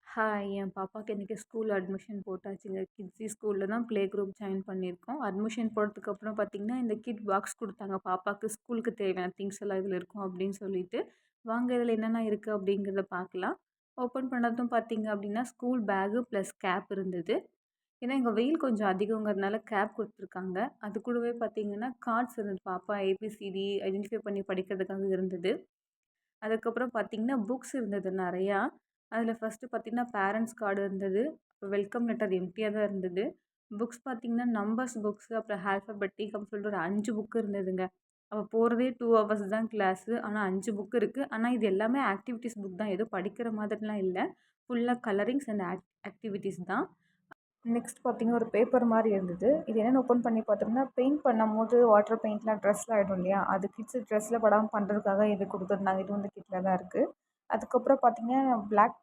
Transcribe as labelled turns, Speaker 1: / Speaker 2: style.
Speaker 1: Hi! என் பாப்பாக்கு இன்னைக்கு school admission போட்டாச்சுங்க. கிட்ஸி ஸ்கூல்ல தான் ப்ளே குரூப் ஜாயின் பண்ணியிருக்கோம். அட்மிஷன் போட்டதுக்கப்புறம் பார்த்தீங்கன்னா, இந்த கிட் பாக்ஸ் குடுத்தாங்க. பாப்பாக்கு ஸ்கூலுக்கு தேவையான திங்ஸ் எல்லாம் இதில இருக்கும் அப்படின்னு சொல்லிட்டு. வாங்க இதில என்னென்ன இருக்கு அப்படிங்கிறத பார்க்கலாம். ஓப்பன் பண்ணதும் பார்த்தீங்க அப்படின்னா, ஸ்கூல் பேகு ப்ளஸ் கேப் இருந்தது. ஏன்னா, இங்க வெயில் கொஞ்சம் அதிகங்கிறதுனால கேப் குடுத்துருக்காங்க. அது கூடவே பார்த்தீங்கன்னா, கார்ட்ஸ் இருந்தது. பாப்பா ஏபிசிடி ஐடென்டிஃபை பண்ணி படிக்கிறதுக்காக இருந்தது. அதுக்கப்புறம் பார்த்தீங்கன்னா, புக்ஸ் இருந்தது நெறையா. அதில ஃபர்ஸ்ட்டு பார்த்தீங்கன்னா, பேரண்ட்ஸ் கார்டு இருந்தது. வெல்கம் லெட்டர் எம்ப்டியா தான் இருந்தது. புக்ஸ் பார்த்தீங்கன்னா, நம்பர்ஸ் புக்ஸு, அப்புறம் ஆல்ஃபபெட்டிக் அப்படின்னு சொல்லிட்டு ஒரு 5 புக் இருந்ததுங்க. அவ போறதே 2 ஹவர்ஸ் தான் கிளாஸு. ஆனா 5 புக் இருக்கு. ஆனா இது எல்லாமே ஆக்டிவிட்டீஸ் புக் தான். ஏதோ படிக்கிற மாதிரிலாம் இல்ல. ஃபுல்லா கலரிங்ஸ் அண்ட் ஆக்டிவிட்டீஸ் தான். நெக்ஸ்ட் பார்த்தீங்கன்னா, ஒரு பேப்பர் மாரி இருந்தது. இது என்னன்னு ஓப்பன் பண்ணி பார்த்தோம்னா, பெயிண்ட் பண்ணும்போது வாட்டர் பெயிண்ட்லாம் ட்ரெஸ்ல ஆயிடும் இல்லையா? அது கிட்ஸ் ட்ரெஸ்ல படாம பண்றதுக்காக இது குடுத்துருந்தாங்க. இது வந்து கிட்ல தான் இருக்கு. அதுக்கப்புறம் பார்த்தீங்கன்னா, பிளாக்